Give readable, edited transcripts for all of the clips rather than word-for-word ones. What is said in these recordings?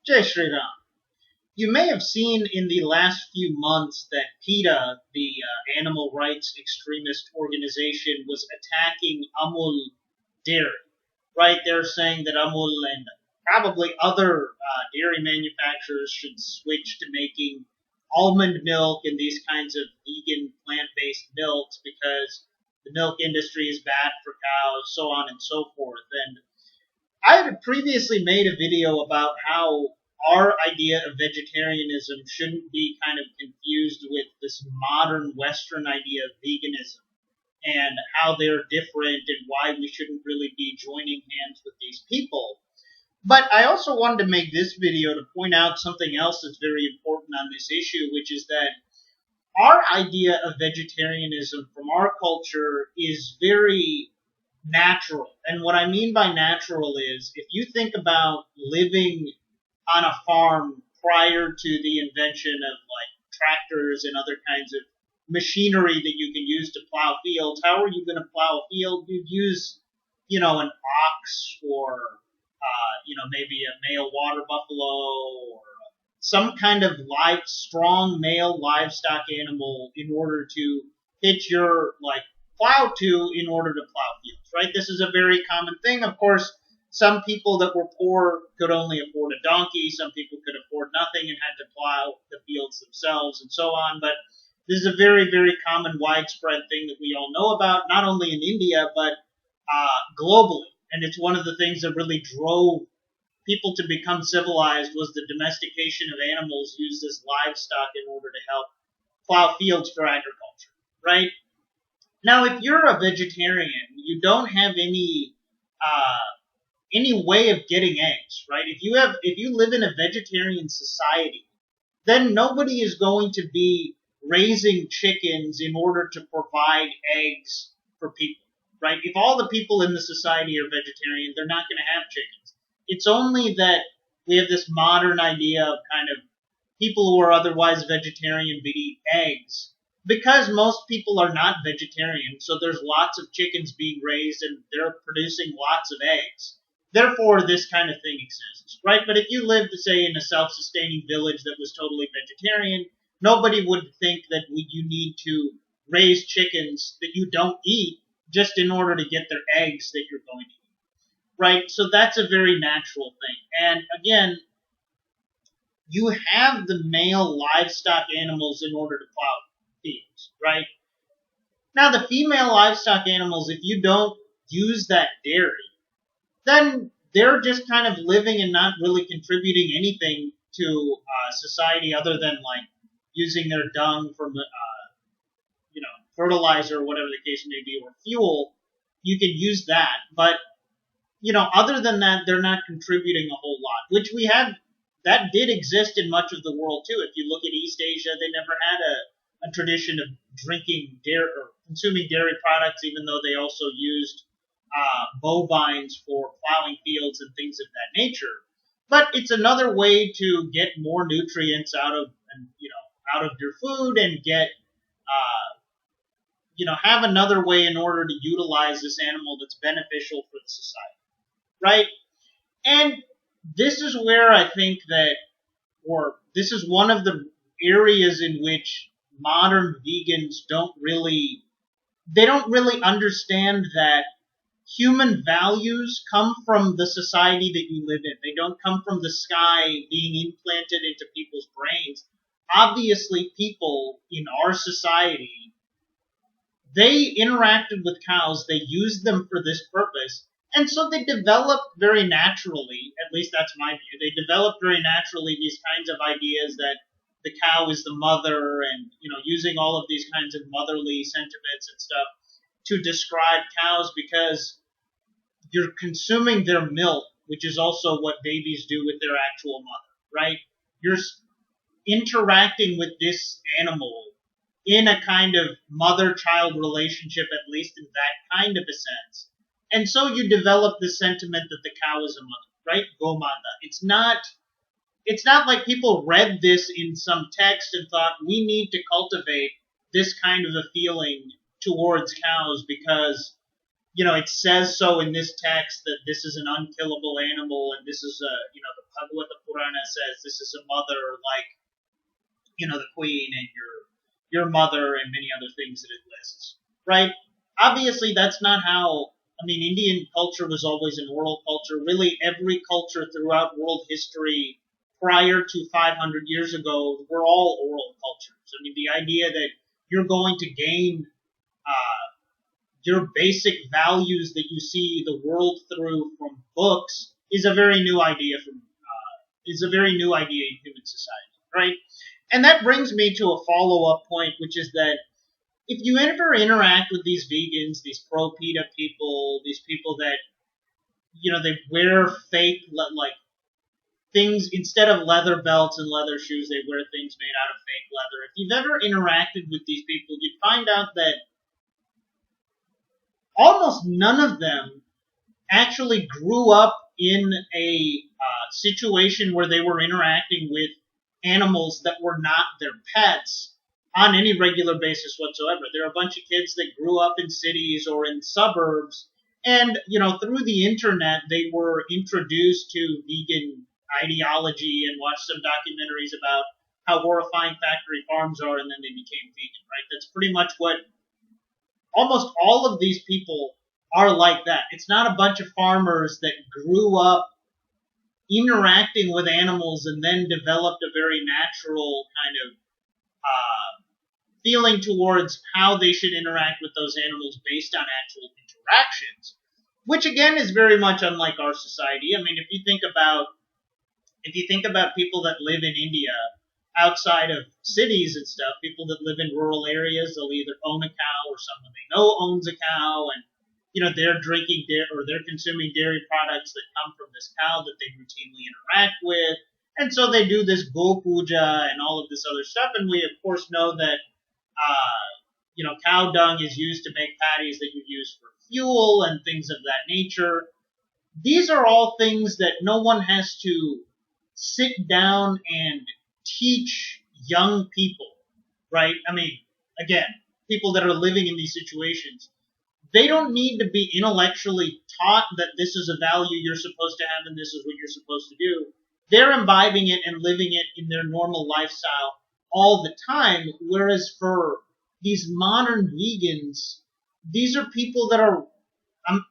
Jai Shri Ram. You may have seen in the last few months that PETA, the animal rights extremist organization, was attacking Amul dairy. Right? They're saying that Amul and probably other dairy manufacturers should switch to making almond milk and these kinds of vegan plant-based milks because the milk industry is bad for cows, so on and so forth. And I had previously made a video about how our idea of vegetarianism shouldn't be kind of confused with this modern Western idea of veganism and how they're different and why we shouldn't really be joining hands with these people. But I also wanted to make this video to point out something else that's very important on this issue, which is that our idea of vegetarianism from our culture is very natural. And what I mean by natural is if you think about living on a farm prior to the invention of like tractors and other kinds of machinery that you can use to plow fields, how are you going to plow a field? You'd use, an ox or, maybe a male water buffalo or some kind of strong male livestock animal in order to hitch your plow to in order to plow fields, right? This is a very common thing. Of course, some people that were poor could only afford a donkey. Some people could afford nothing and had to plow the fields themselves and so on. But this is a very, very common, widespread thing that we all know about, not only in India, but globally. And it's one of the things that really drove people to become civilized was the domestication of animals used as livestock in order to help plow fields for agriculture, right? Now, if you're a vegetarian, you don't have any way of getting eggs, right? If you live in a vegetarian society, then nobody is going to be raising chickens in order to provide eggs for people, right? If all the people in the society are vegetarian, they're not going to have chickens. It's only that we have this modern idea of kind of people who are otherwise vegetarian but eat eggs. Because most people are not vegetarian, so there's lots of chickens being raised and they're producing lots of eggs. Therefore, this kind of thing exists, right? But if you lived, say, in a self-sustaining village that was totally vegetarian, nobody would think that you need to raise chickens that you don't eat just in order to get their eggs that you're going to eat, right? So that's a very natural thing. And again, you have the male livestock animals in order to plow fields, right? Now, the female livestock animals, if you don't use that dairy, then they're just kind of living and not really contributing anything to society other than using their dung for fertilizer or whatever the case may be, or fuel. You can use that, but other than that, they're not contributing a whole lot, which we have. That did exist in much of the world too. If you look at East Asia, they never had a tradition of drinking dairy or consuming dairy products, even though they also used bovines for plowing fields and things of that nature. But it's another way to get more nutrients out of your food and get have another way in order to utilize this animal that's beneficial for the society, right? And this is where I think that, or this is one of the areas in which modern vegans don't really understand that human values come from the society that you live in. They don't come from the sky being implanted into people's brains. Obviously, people in our society, they interacted with cows, they used them for this purpose, and so they developed very naturally, at least that's my view, they developed very naturally these kinds of ideas that the cow is the mother and, using all of these kinds of motherly sentiments and stuff to describe cows because you're consuming their milk, which is also what babies do with their actual mother, right? You're interacting with this animal in a kind of mother-child relationship, at least in that kind of a sense. And so you develop the sentiment that the cow is a mother, right? Gomata. It's not like people read this in some text and thought, we need to cultivate this kind of a feeling towards cows because, it says so in this text that this is an unkillable animal and this is the Bhagavata Purana says this is a mother like, the queen and your mother and many other things that it lists, right? Obviously, that's not how. I mean, Indian culture was always an oral culture. Really, every culture throughout world history prior to 500 years ago were all oral cultures. I mean, the idea that you're going to gain your basic values that you see the world through from books is a very new idea in human society, right? And that brings me to a follow-up point, which is that if you ever interact with these vegans, these pro-PETA people, these people that, they wear fake, like, things, instead of leather belts and leather shoes, they wear things made out of fake leather. If you've ever interacted with these people, you'd find out that almost none of them actually grew up in a situation where they were interacting with animals that were not their pets on any regular basis whatsoever. There are a bunch of kids that grew up in cities or in suburbs, and, through the internet, they were introduced to vegan ideology and watched some documentaries about how horrifying factory farms are, and then they became vegan, right? That's pretty much what almost all of these people are like that. It's not a bunch of farmers that grew up interacting with animals and then developed a very natural kind of feeling towards how they should interact with those animals based on actual interactions, which again is very much unlike our society. I mean, if you think about people that live in India outside of cities and stuff, people that live in rural areas, they'll either own a cow or someone they know owns a cow, and they're drinking dairy or they're consuming dairy products that come from this cow that they routinely interact with, and so they do this go puja and all of this other stuff. And we of course know that cow dung is used to make patties that you use for fuel and things of that nature. These are all things that no one has to sit down and teach young people, right? I mean, again, people that are living in these situations, they don't need to be intellectually taught that this is a value you're supposed to have and this is what you're supposed to do. They're imbibing it and living it in their normal lifestyle all the time, whereas for these modern vegans, these are people that are, I'm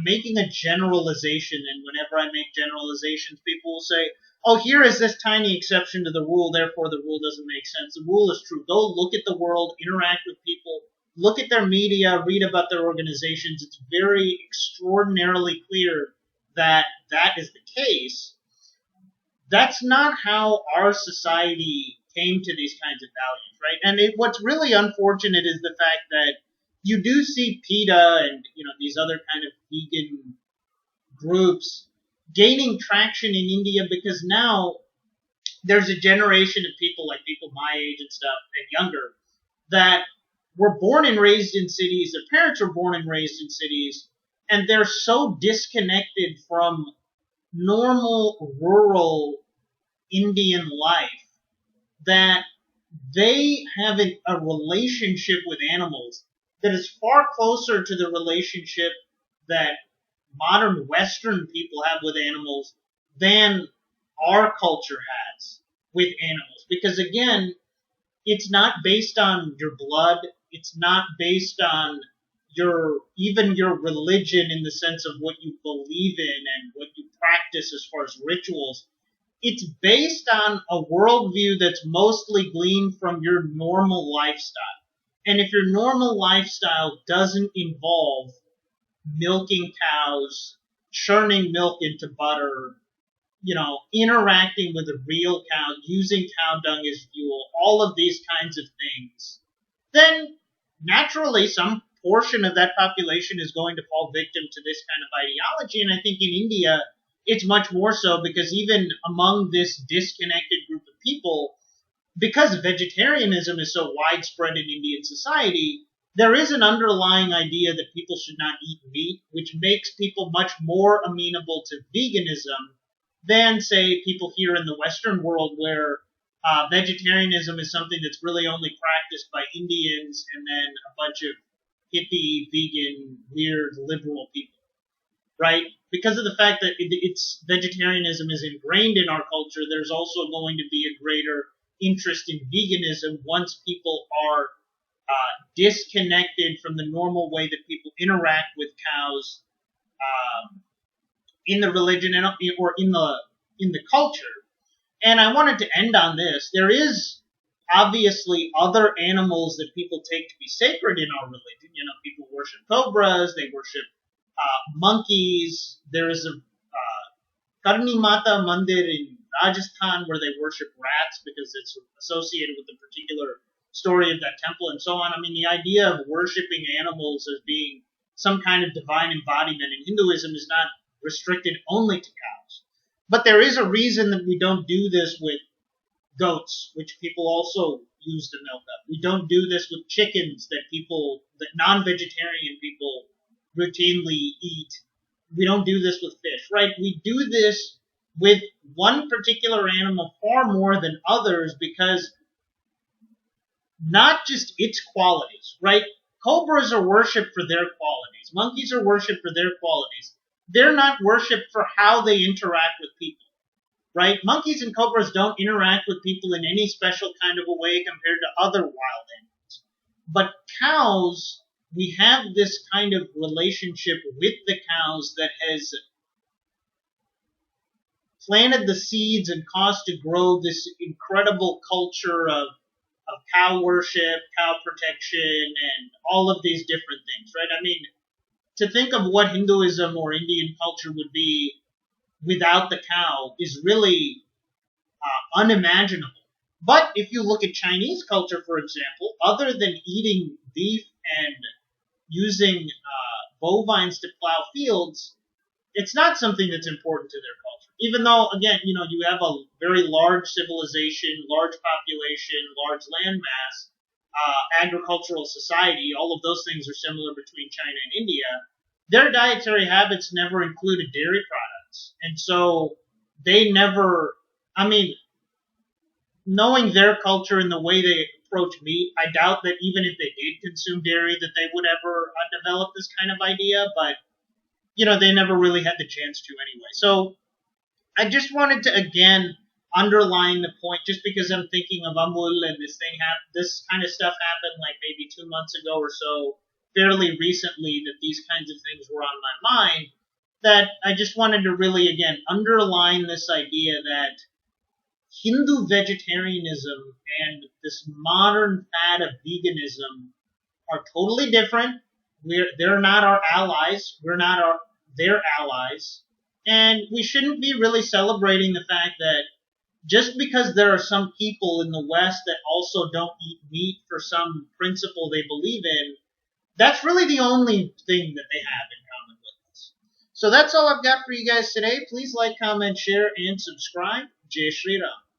making a generalization, and whenever I make generalizations, people will say, oh, here is this tiny exception to the rule, therefore the rule doesn't make sense. The rule is true. Go look at the world, interact with people, look at their media, read about their organizations. It's very extraordinarily clear that that is the case. That's not how our society came to these kinds of values, right? And what's really unfortunate is the fact that you do see PETA and these other kind of vegan groups gaining traction in India because now there's a generation of people, like people my age and stuff and younger, that were born and raised in cities, their parents were born and raised in cities, and they're so disconnected from normal rural Indian life that they have a relationship with animals that is far closer to the relationship that modern Western people have with animals than our culture has with animals. Because again, it's not based on your blood. It's not based on even your religion in the sense of what you believe in and what you practice as far as rituals. It's based on a worldview that's mostly gleaned from your normal lifestyle. And if your normal lifestyle doesn't involve milking cows, churning milk into butter, interacting with a real cow, using cow dung as fuel, all of these kinds of things, then naturally some portion of that population is going to fall victim to this kind of ideology. And I think in India, it's much more so because even among this disconnected group of people, because vegetarianism is so widespread in Indian society, there is an underlying idea that people should not eat meat, which makes people much more amenable to veganism than, say, people here in the Western world where vegetarianism is something that's really only practiced by Indians and then a bunch of hippie, vegan, weird, liberal people, right? because of the fact that it's vegetarianism is ingrained in our culture, there's also going to be a greater interest in veganism once people are disconnected from the normal way that people interact with cows in the religion or in the culture. And I wanted to end on this. There is obviously other animals that people take to be sacred in our religion. You know, people worship cobras, they worship monkeys. There is a Karni Mata Mandir in Rajasthan where they worship rats because it's associated with a particular story of that temple and so on. I mean, the idea of worshiping animals as being some kind of divine embodiment in Hinduism is not restricted only to cows. But there is a reason that we don't do this with goats, which people also use to milk up. We don't do this with chickens that non-vegetarian people routinely eat. We don't do this with fish, right? We do this with one particular animal far more than others because not just its qualities, right? Cobras are worshipped for their qualities. Monkeys are worshipped for their qualities. They're not worshipped for how they interact with people, right? Monkeys and cobras don't interact with people in any special kind of a way compared to other wild animals. But cows, we have this kind of relationship with the cows that has planted the seeds and caused to grow this incredible culture of cow worship, cow protection, and all of these different things, right? I mean, to think of what Hinduism or Indian culture would be without the cow is really unimaginable. But if you look at Chinese culture, for example, other than eating beef and using bovines to plow fields, it's not something that's important to their culture. Even though, again, you know, you have a very large civilization, large population, large landmass, agricultural society, all of those things are similar between China and India. Their dietary habits never included dairy products. And so they never, I mean, knowing their culture and the way they approach meat, I doubt that even if they did consume dairy that they would ever develop this kind of idea, but, you know, they never really had the chance to anyway. So I just wanted to, again, underline the point, just because I'm thinking of Amul and this kind of stuff happened like maybe 2 months ago or so, fairly recently, that these kinds of things were on my mind, that I just wanted to really, again, underline this idea that Hindu vegetarianism and this modern fad of veganism are totally different. They're not our allies. We're not their allies. And we shouldn't be really celebrating the fact that just because there are some people in the West that also don't eat meat for some principle they believe in, that's really the only thing that they have in common with us. So that's all I've got for you guys today. Please like, comment, share, and subscribe. Jai Shri Ram.